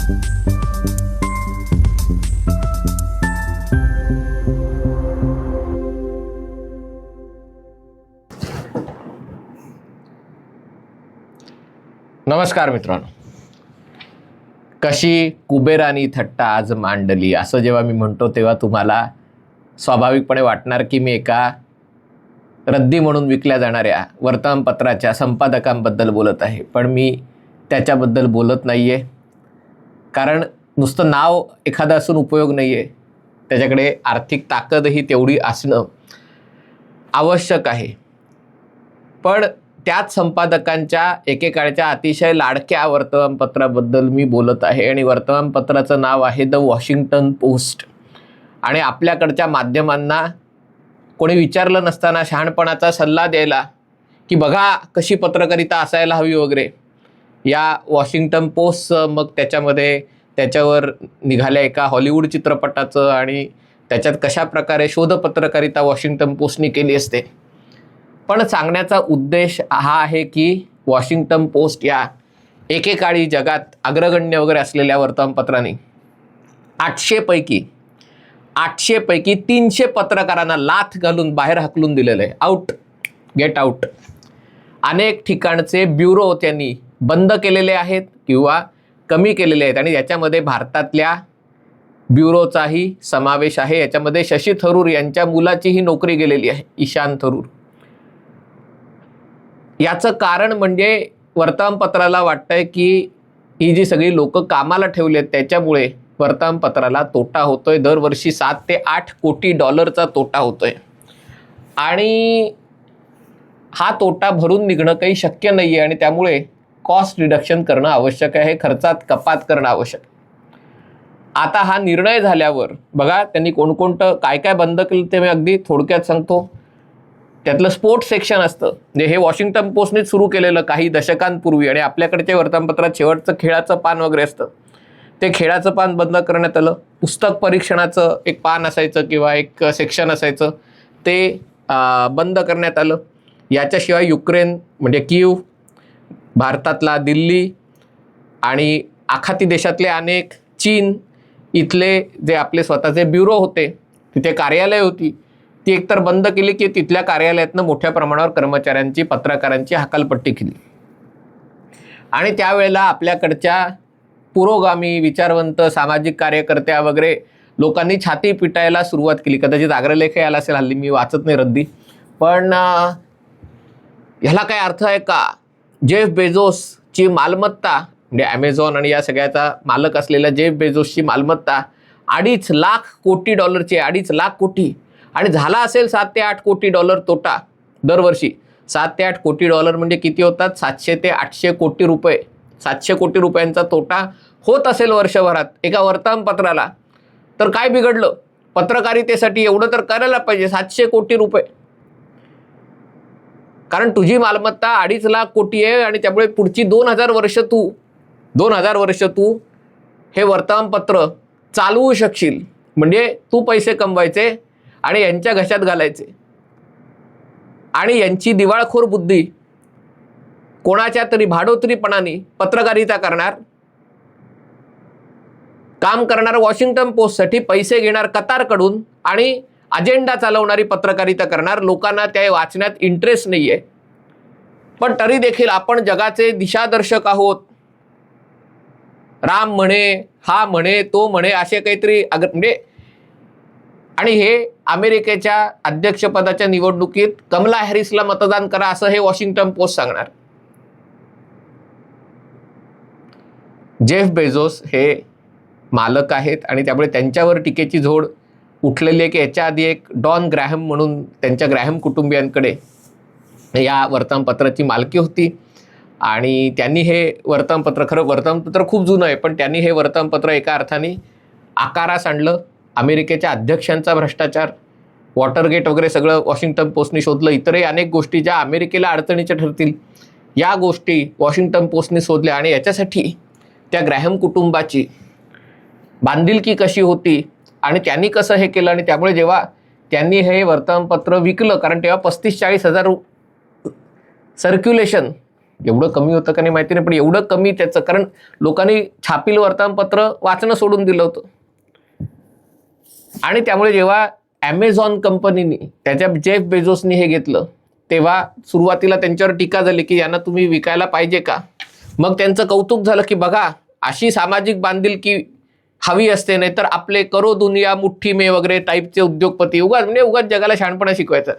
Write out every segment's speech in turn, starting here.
नमस्कार मित्रांनो. कशी कुबेरानी थट्टा आज मांडली असं जेव्हा मी म्हणतो तेव्हा तुम्हाला स्वाभाविकपणे वाटणार की मी एका रद्दी म्हणून विकल्या जाणाऱ्या वर्तमानपत्राच्या संपादकांबद्दल बोलत आहे. पण मी त्याच्याबद्दल बोलत नाही आहे, कारण नुसतं नाव एखादं असून उपयोग नाही आहे, त्याच्याकडे आर्थिक ताकदही तेवढी असणं आवश्यक आहे. पण त्याच संपादकांच्या एकेकाळच्या अतिशय लाडक्या वर्तमानपत्राबद्दल मी बोलत आहे आणि वर्तमानपत्राचं नाव आहे द वॉशिंग्टन पोस्ट. आणि आपल्याकडच्या माध्यमांना कोणी विचारलं नसताना शहाणपणाचा सल्ला द्यायला की बघा कशी पत्रकारिता असायला हवी वगैरे, या वॉशिंग्टन पोस्टचं मग त्याच्यावर निघाल्या एका हॉलिवूड चित्रपटाचं आणि त्याच्यात कशा प्रकारे शोधपत्रकारिता वॉशिंग्टन पोस्टनी केली असते. पण सांगण्याचा उद्देश हा आहे की वॉशिंग्टन पोस्ट या एकेकाळी जगात अग्रगण्य वगैरे असलेल्या वर्तमानपत्रांनी 800 पैकी 300 पत्रकारांना लाथ घालून बाहेर हाकलून दिलेलं आहे. Out, get out. अनेक ठिकाणचे ब्युरो त्यांनी बंद केलेले आहेत किंवा कमी केलेले आहेत आणि याच्यामध्ये भारतातल्या ब्युरोचाही समावेश आहे. याच्यामध्ये शशी थरूर यांच्या मुलाचीही नोकरी गेलेली आहे, ईशान थरूर. याचं कारण म्हणजे वर्तमानपत्राला वाटतंय की ही जी सगळी लोक कामाला ठेवली आहेत त्याच्यामुळे वर्तमानपत्राला तोटा होतोय. दरवर्षी 7 ते 8 कोटी डॉलरचा तोटा होतोय आणि हा तोटा भरून निघणं काही शक्य नाही आहे आणि त्यामुळे कॉस्ट रिडक्शन करणं आवश्यक आहे, खर्चात कपात करणं आवश्यक. आता हा निर्णय झाल्यावर बघा त्यांनी कोणकोणतं काय काय बंद केलं ते मी अगदी थोडक्यात सांगतो. त्यातलं स्पोर्ट्स सेक्शन असतं, म्हणजे हे वॉशिंग्टन पोस्टनेच सुरू केलेलं काही दशकांपूर्वी आणि आपल्याकडच्या वर्तमानपत्रात शेवटचं खेळाचं पान वगैरे असतं, ते खेळाचं पान बंद करण्यात आलं. पुस्तक परीक्षणाचं एक पान असायचं किंवा एक सेक्शन असायचं ते बंद करण्यात आलं. याच्याशिवाय युक्रेन म्हणजे कीव, भारतातला दिल्ली आणि आखाती देशातले अनेक, चीन इथले जे आपले स्वतःचे ब्युरो होते, तिथे कार्यालय होती, ती एकतर बंद केली की तिथल्या कार्यालयातनं मोठ्या प्रमाणावर कर्मचाऱ्यांची, पत्रकारांची हकालपट्टी केली. आणि त्यावेळेला आपल्याकडच्या पुरोगामी, विचारवंत, सामाजिक कार्यकर्त्या वगैरे लोकांनी छाती पिटायला सुरुवात केली. कदाचित आग्रलेख आला असेल, हल्ली मी वाचत नाही रद्दी. पण ह्याला काय अर्थ आहे का? जेफ बेझोसची मालमत्ता म्हणजे ॲमेझॉन आणि या सगळ्याचा मालक असलेल्या जेफ बेझोसची मालमत्ता 2.5 लाख कोटी डॉलरची, 2.5 लाख कोटी. आणि झाला असेल 7 ते 8 कोटी डॉलर तोटा दरवर्षी. 7 ते 8 कोटी डॉलर म्हणजे किती होतात? 700 ते 800 कोटी रुपये. 700 कोटी रुपयांचा तोटा होत असेल वर्षभरात एका वर्तमानपत्राला, तर काय बिघडलं? पत्रकारितेसाठी एवढं तर करायला पाहिजे, 700 कोटी रुपये. कारण तुझी मालमत्ता 2.5 लाख कोटी आहे आणि त्यामुळे पुढची 2000 वर्ष तू हे वर्तमानपत्र चालवू शकशील. म्हणजे तू पैसे कमवायचे आणि यांच्या घशात घालायचे आणि यांची दिवाळखोर बुद्धी कोणाच्या तरी भाडोत्रीपणाने पत्रकारिता करणार, काम करणार वॉशिंग्टन पोस्टसाठी, पैसे घेणार कतारकडून आणि अजेंडा चालवणारी पत्रकारिता करणार. लोकांना त्या वाचण्यात इंटरेस्ट नाही आहे, पण तरी देखील आपण जगाचे दिशादर्शक आहोत. राम म्हणे, हा म्हणे, तो म्हणे, असे काहीतरी म्हणजे. आणि हे अमेरिकेच्या अध्यक्षपदाच्या निवडणुकीत कमला हॅरिसला मतदान करा असं हे वॉशिंग्टन पोस्ट सांगणार. जेफ बेझोस हे मालक आहेत आणि त्यामुळे त्यांच्यावर टीकेची झोड उठलेली आहे की याच्या आधी एक डॉन ग्रॅहम म्हणून त्यांच्या ग्रॅहम कुटुंबियांकडे या वर्तमानपत्राची मालकी होती आणि त्यांनी हे वर्तमानपत्र, खरं वर्तमानपत्र खूप जुनं आहे, पण त्यांनी हे वर्तमानपत्र एका अर्थाने आकारास आणलं. अमेरिकेच्या अध्यक्षांचा भ्रष्टाचार, वॉटरगेट वगैरे सगळं वॉशिंग्टन पोस्टने शोधलं. इतरही अनेक गोष्टी ज्या अमेरिकेला अडचणीच्या ठरतील या गोष्टी वॉशिंग्टन पोस्टने शोधल्या आणि याच्यासाठी त्या ग्रॅहम कुटुंबाची बांधिलकी कशी होती आणि त्यांनी कसं हे केलं. आणि त्यामुळे जेव्हा त्यांनी हे वर्तमानपत्र विकलं, कारण तेव्हा 35-40 हजार सर्क्युलेशन एवढं कमी होतं का नाही माहिती नाही, पण एवढं कमी त्याचं, कारण लोकांनी छापील वर्तमानपत्र वाचणं सोडून दिलं होतं. आणि त्यामुळे जेव्हा ॲमेझॉन कंपनीने त्याच्या जेफ बेझोसनी हे घेतलं तेव्हा सुरुवातीला त्यांच्यावर टीका झाली की यांना तुम्ही विकायला पाहिजे का. मग त्यांचं कौतुक झालं की बघा अशी सामाजिक बांधिलकी हवी असते, नाही तर आपले करो दुनिया मुठ्ठी में वगैरे टाईपचे उद्योगपती उगाच जगाला शहाणपणा शिकवायचं.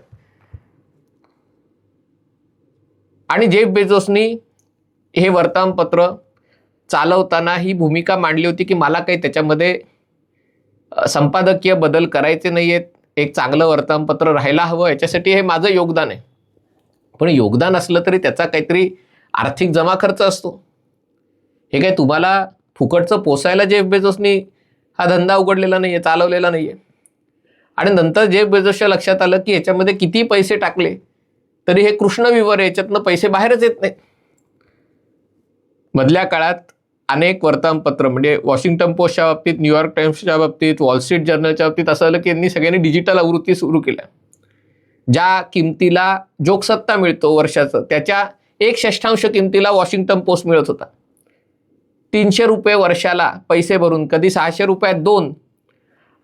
आणि जेफ बेझोसनी हे वर्तमानपत्र चालवताना ही भूमिका मांडली होती की मला काही त्याच्यामध्ये संपादकीय बदल करायचे नाहीयेत, एक चांगलं वर्तमानपत्र राहायला हवं, याच्यासाठी हे माझं योगदान आहे. पण योगदान असलं तरी त्याचा काहीतरी आर्थिक जमा खर्च असतो. हे काय तुम्हाला फुकटचं पोसायला जेफ बेझोसनी हा धंदा उघडलेला नाहीये, चालवलेला नाहीये. आणि नंतर जेफ बेझोसच्या लक्षात आलं की याच्यामध्ये किती पैसे टाकले तरी हे कृष्णविवर, याच्यातनं पैसे बाहेरच येत नाहीत. मधल्या काळात अनेक वर्तमानपत्र म्हणजे वॉशिंग्टन पोस्टच्या बाबतीत, न्यूयॉर्क टाइम्सच्या बाबतीत, वॉल स्ट्रीट जर्नलच्या बाबतीत असं आलं की यांनी सगळ्यांनी डिजिटल आवृत्ती सुरू केल्या. ज्या किमतीला जोगसत्ता मिळतो वर्षाचं त्याच्या 1/6 किमतीला वॉशिंग्टन पोस्ट मिळत होता. 300 रुपये वर्षाला पैसे भरून, कधी 600 रुपयात 2,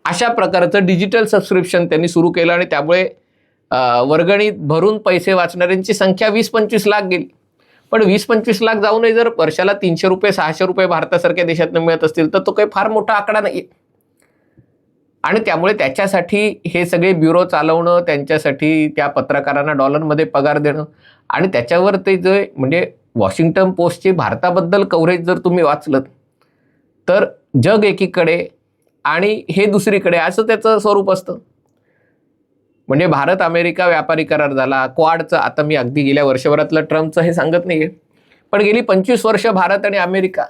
अशा प्रकारचं डिजिटल सबस्क्रिप्शन त्यांनी सुरू केलं. आणि त्यामुळे वर्गणीत भरून पैसे वाचणाऱ्यांची संख्या 20-25 लाख गेली. पण 20-25 लाख जाऊनही जर वर्षाला 300 रुपये 600 रुपये भारतासारख्या देशातनं मिळत असतील तर तो काही फार मोठा आकडा नाही. आणि त्यामुळे त्याच्यासाठी हे सगळे ब्युरो चालवणं, त्यांच्यासाठी त्या पत्रकारांना डॉलरमध्ये पगार देणं, आणि त्याच्यावर ते जे म्हणजे वॉशिंग्टन पोस्टची भारताबद्दल कव्हरेज जर तुम्ही वाचलं तर जग एकीकडे आणि हे दुसरीकडे असं त्याचं स्वरूप असतं. म्हणजे भारत अमेरिका व्यापारी करार झाला, क्वाडचं, आता मी अगदी गेल्या वर्षभरातलं ट्रम्पचं हे सांगत नाहीये, पण गेली 25 वर्ष भारत आणि अमेरिका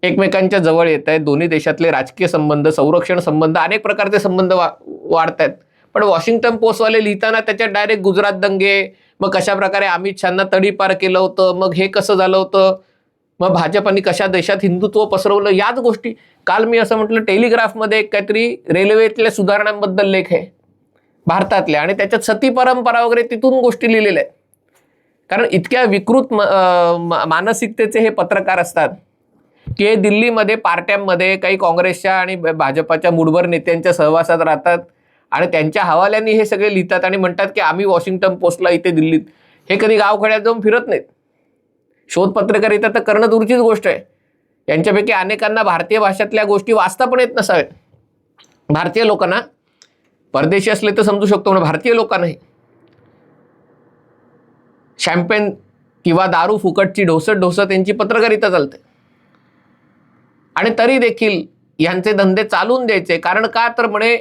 एकमेकांच्या जवळ येत आहेत. दोन्ही देशातले राजकीय संबंध, संरक्षण संबंध, अनेक प्रकारचे संबंध वाढत आहेत. पण वॉशिंग्टन पोस्टवाले लिहिताना त्याच्यात डायरेक्ट गुजरात दंगे, मग कशा प्रकारे अमित शहांना तडीपार केलं होतं, मग हे कसं झालं होतं, मग भाजपाने कशा देशात हिंदुत्व पसरवलं, याच गोष्टी. काल मी असं म्हटलं टेलिग्राफमध्ये काहीतरी रेल्वेतल्या सुधारणांबद्दल लेख आहे भारतातल्या, आणि त्याच्यात सती परंपरा वगैरे तिथून गोष्टी लिहिलेल्या आहेत. कारण इतक्या विकृत मानसिकतेचे हे पत्रकार असतात की हे दिल्लीमध्ये पार्ट्यांमध्ये काही काँग्रेसच्या आणि भाजपाच्या मुठभर नेत्यांच्या सहवासात राहतात आणि त्यांच्या हवाल्याने हे सगळे लिहितात आणि म्हणतात की आम्ही वॉशिंग्टन पोस्टला इथे दिल्लीत. हे कधी गावखेड्यात जाऊन फिरत नाहीत. शोध पत्रकारिता तर करणं दूरचीच गोष्ट आहे. यांच्यापैकी अनेकांना भारतीय भाषेतल्या गोष्टी वाचता पण येत नसाव्यात. भारतीय लोकांना, परदेशी असले तर समजू शकतो, पण भारतीय लोकांनाही शॅम्पेन किंवा दारू फुकटची ढोसत त्यांची पत्रकारिता चालते. आणि तरी देखील यांचे धंदे चालून द्यायचे. कारण का तर म्हणे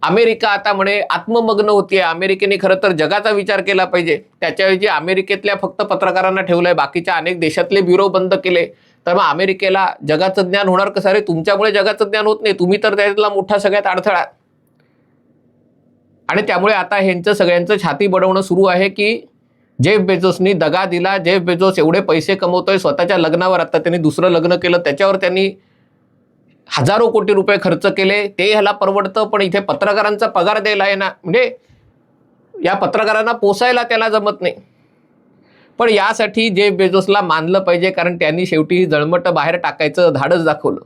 अमेरिका आता म्हणे आत्ममग्न होतीये, अमेरिकेने खरं तर जगाचा विचार केला पाहिजे. त्याच्याऐवजी अमेरिकेतल्या फक्त पत्रकारांना ठेवलंय, बाकीच्या अनेक देशातले ब्युरो बंद केले. तर मग अमेरिकेला जगाचं ज्ञान होणार कसं? अरे तुमच्यामुळे जगाचं ज्ञान होत नाही, तुम्ही तर त्यातला मोठा सगळ्यात अडथळा. आणि त्यामुळे आता ह्यांचं सगळ्यांचं छाती बडवणं सुरू आहे की जेफ बेझोसनी दगा दिला. जेफ बेझोस एवढे पैसे कमवतोय स्वतःच्या लग्नावर, आता त्यांनी दुसरं लग्न केलं त्याच्यावर त्यांनी हजारो कोटी रुपये खर्च केले, ते ह्याला परवडतं. पण इथे पत्रकारांचा पगार द्यायला आहे ना, म्हणजे या पत्रकारांना पोसायला त्याला जमत नाही. पण यासाठी जेफ बेझोसला मानलं पाहिजे, कारण त्यांनी शेवटी ही जळमट बाहेर टाकायचं धाडस दाखवलं.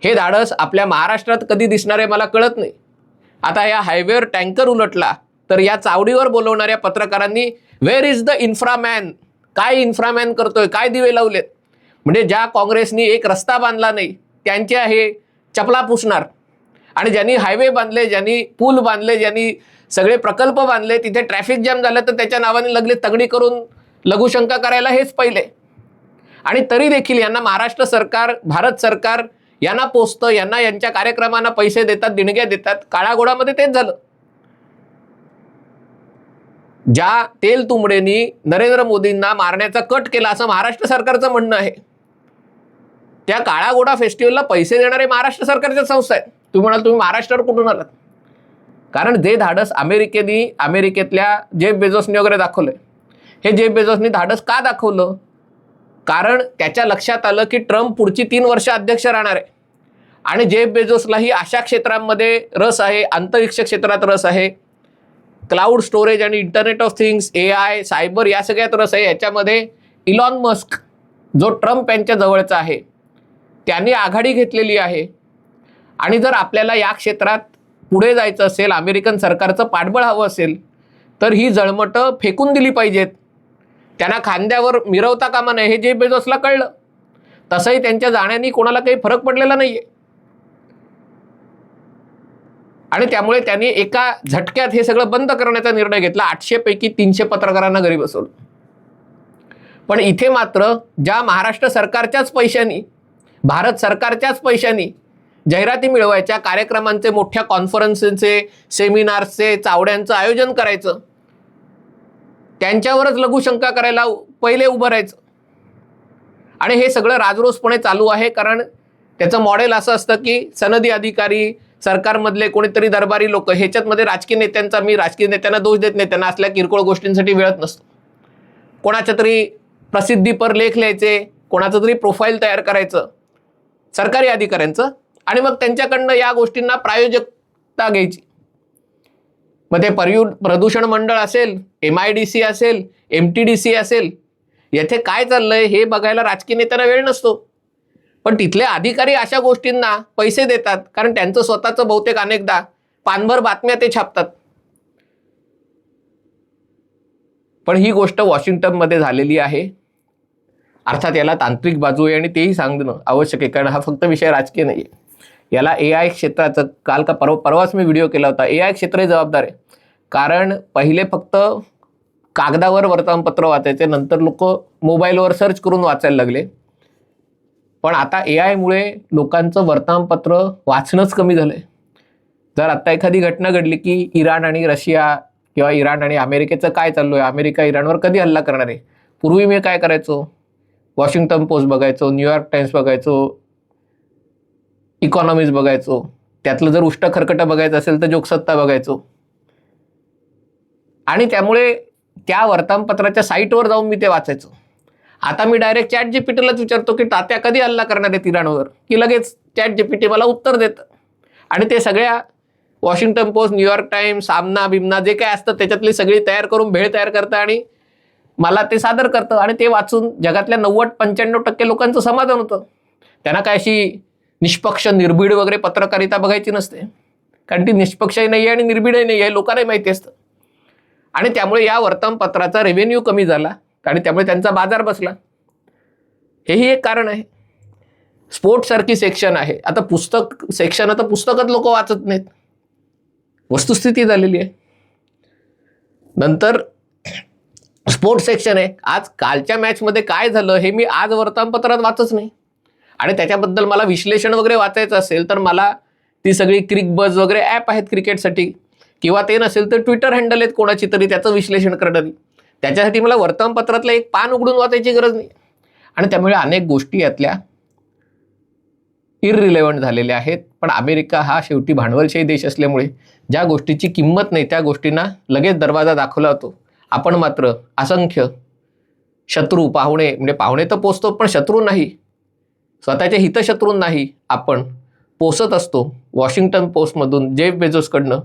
हे धाडस आपल्या महाराष्ट्रात कधी दिसणार आहे मला कळत नाही. आता या हायवेवर टँकर उलटला तर या चावडीवर बोलवणाऱ्या पत्रकारांनी वेअर इज द इन्फ्रामॅन, काय इन्फ्रामॅन करतोय, काय दिवे लावलेत. म्हणजे ज्या काँग्रेसनी एक रस्ता बांधला नाही त्यांच्या हे चपला पुसणार, आणि ज्यांनी हायवे बांधले, ज्यांनी पूल बांधले, ज्यांनी सगळे प्रकल्प बांधले, तिथे ट्रॅफिक जॅम झालं तर त्याच्या नावाने लगले तगडी करून लघुशंका करायला हेच पहिले. आणि तरी देखील यांना महाराष्ट्र सरकार, भारत सरकार यांना पोचतं, यांना यांच्या कार्यक्रमांना पैसे देतात, देणग्या देतात. काळाघोडामध्ये तेच झालं. ज्या तेल तुंबडेंनी नरेंद्र मोदींना मारण्याचा कट केला असं महाराष्ट्र सरकारचं म्हणणं आहे, त्या काळाघोडा फेस्टिवलला पैसे देणारे महाराष्ट्र सरकारच्या संस्था आहेत. तुम्ही म्हणाल तुम्ही महाराष्ट्रावर कुठून आलात? कारण जे धाडस अमेरिकेतल्या जेफ बेझोसनी वगैरे दाखवलंय, हे जेफ बेझोसनी धाडस का दाखवलं? कारण त्याच्या लक्षात आलं की ट्रम्प पुढची 3 वर्ष अध्यक्ष राहणार आहे आणि जेफ बेझोसलाही अशा क्षेत्रांमध्ये रस आहे, अंतरिक्ष क्षेत्रात रस आहे. क्लाउड स्टोरेज आणि internet of things, AI, cyber या सगळ्यात रस आहे. याच्यामध्ये इलॉन मस्क जो ट्रम्प यांच्या जवळचा आहे त्यांनी आघाडी घेतलेली आहे. आणि जर आपल्याला या क्षेत्रात पुढे जायचं असेल, अमेरिकन सरकारचं पाठबळ हवं असेल, तर ही जळमटं फेकून दिली पाहिजेत. त्यांना खांद्यावर मिरवता कामा नये. हे जेफ बेझोसला कळलं. तसंही त्यांच्या जाण्याने कोणाला काही फरक पडलेला नाही आहे. आणि त्यामुळे त्यांनी एका झटक्यात हे सगळं बंद करण्याचा निर्णय घेतला. 800 पैकी 300 पत्रकारांना घरी बसवलं. पण इथे मात्र ज्या महाराष्ट्र सरकारच्याच पैशांनी, भारत सरकारच्याच पैशांनी जाहिराती मिळवायच्या, कार्यक्रमांचे, मोठ्या कॉन्फरन्सचे, सेमिनार्सचे, चावड्यांचं आयोजन करायचं, त्यांच्यावरच लघुशंका करायला पहिले उभं राहायचं. आणि हे सगळं राजरोसपणे चालू आहे. कारण त्याचं मॉडेल असं असतं की सनदी अधिकारी, सरकारमधले कोणीतरी दरबारी लोक, ह्याच्यातमध्ये राजकीय नेत्यांचा, मी राजकीय नेत्यांना दोष देत नाही, त्यांना असल्या किरकोळ गोष्टींसाठी वेळत नसतो. कोणाच्या तरी प्रसिद्धीपर लेख लिहायचे, कोणाचं तरी प्रोफाईल तयार करायचं सरकारी अधिकाऱ्यांचं, आणि मग त्यांच्याकडनं या गोष्टींना प्रायोजकता घ्यायची. मग ते प्रदूषण मंडळ असेल, MIDC असेल, MTDC असेल, येथे काय चाललंय हे बघायला राजकीय नेत्यांना वेळ नसतो. पण तिथले अधिकारी अशा गोष्टींना पैसे देतात, कारण त्यांचं स्वतःचं बहुतेक अनेकदा पानभर बातम्या ते छापतात. पण ही गोष्ट वॉशिंग्टनमध्ये झालेली आहे. अर्थात याला तांत्रिक बाजू आहे आणि तेही सांगणं आवश्यक आहे, कारण हा फक्त विषय राजकीय नाही आहे. याला AI क्षेत्राचं काल का परवाच मी व्हिडिओ केला होता. AI क्षेत्रही जबाबदार आहे. कारण पहिले फक्त कागदावर वर्तमानपत्र वाचायचे, नंतर लोक मोबाईलवर सर्च करून वाचायला लागले. पण आता AI मुळे लोकांचं वर्तमानपत्र वाचणंच कमी झालं आहे. जर आत्ता एखादी घटना घडली की इराण आणि रशिया किंवा इराण आणि अमेरिकेचं काय चालू आहे, अमेरिका इराणवर कधी हल्ला करणार आहे, पूर्वी मी काय करायचो, वॉशिंग्टन पोस्ट बघायचो, न्यूयॉर्क टाइम्स बघायचो, इकॉनॉमिस्ट बघायचो, त्यातलं जर उष्ट खरकटं बघायचं असेल तर जोगसत्ता बघायचो. आणि त्यामुळे त्या वर्तमानपत्राच्या साईटवर जाऊन मी ते वाचायचो. आता मी डायरेक्ट ChatGPTलाच विचारतो की तात्या कधी हल्ला करणार आहे इराणवर, की लगेच ChatGPT मला उत्तर देतं. आणि ते सगळ्या वॉशिंग्टन पोस्ट, न्यूयॉर्क टाइम्स, सामना बिमना जे काय असतं त्याच्यातली सगळी तयार करून भेळ तयार करतं आणि मला ते सादर करतं. आणि ते वाचून जगातल्या 90-95% लोकांचं समाधान होतं. त्यांना काय अशी निष्पक्ष, निर्भीड वगैरे पत्रकारिता बघायची नसते, कारण ती निष्पक्षही नाही आहे आणि निर्भीडही नाही आहे, लोकांनाही माहिती असतं. आणि त्यामुळे या वर्तमानपत्राचा रेव्हेन्यू कमी झाला आणि त्यामुळे त्यांचा बाजार बसला. हेही एक कारण आहे. स्पोर्ट्ससारखी सेक्शन आहे, आता पुस्तक सेक्शन, आता पुस्तकच लोक वाचत नाहीत, वस्तुस्थिती झालेली आहे. नंतर स्पोर्ट्स सेक्शन आहे. आज कालच्या मॅचमध्ये काय झालं हे मी आज वर्तमानपत्रात वाचच नाही. आणि त्याच्याबद्दल मला विश्लेषण वगैरे वाचायचं असेल तर मला ती सगळी क्रिकबज वगैरे ॲप आहेत क्रिकेटसाठी, किंवा ते नसेल तर ट्विटर हँडल आहेत कोणाची तरी त्याचं विश्लेषण करणारी, त्याच्यासाठी मला वर्तमानपत्रातलं एक पान उघडून वाचायची गरज नाही. आणि त्यामुळे अनेक गोष्टी यातल्या इररिलेव्हंट झालेल्या आहेत. पण अमेरिका हा शेवटी भांडवलशाही देश असल्यामुळे ज्या गोष्टीची किंमत नाही त्या गोष्टींना लगेच दरवाजा दाखवला होतो. आपण मात्र असंख्य शत्रू, पाहुणे, म्हणजे पाहुणे तर पोचतो पण शत्रू नाही, स्वतःच्या हितशत्रूंनाही आपण पोसत असतो. वॉशिंग्टन पोस्टमधून, जेफ बेझोसकडनं,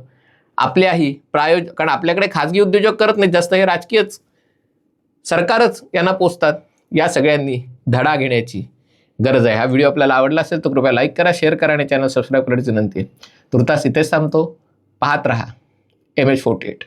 आपल्याही कारण आपल्याकडे खाजगी उद्योजक करत नाहीत जास्त, हे राजकीयच सरकारच यांना पोचतात. या सगळ्यांनी धडा घेण्याची गरज आहे. हा व्हिडिओ आपल्याला आवडला असेल तर कृपया लाईक करा, शेअर करा आणि चॅनल सबस्क्राईब करण्याची विनंती आहे. तुर्तास इथेच थांबतो. पाहत रहा MH48.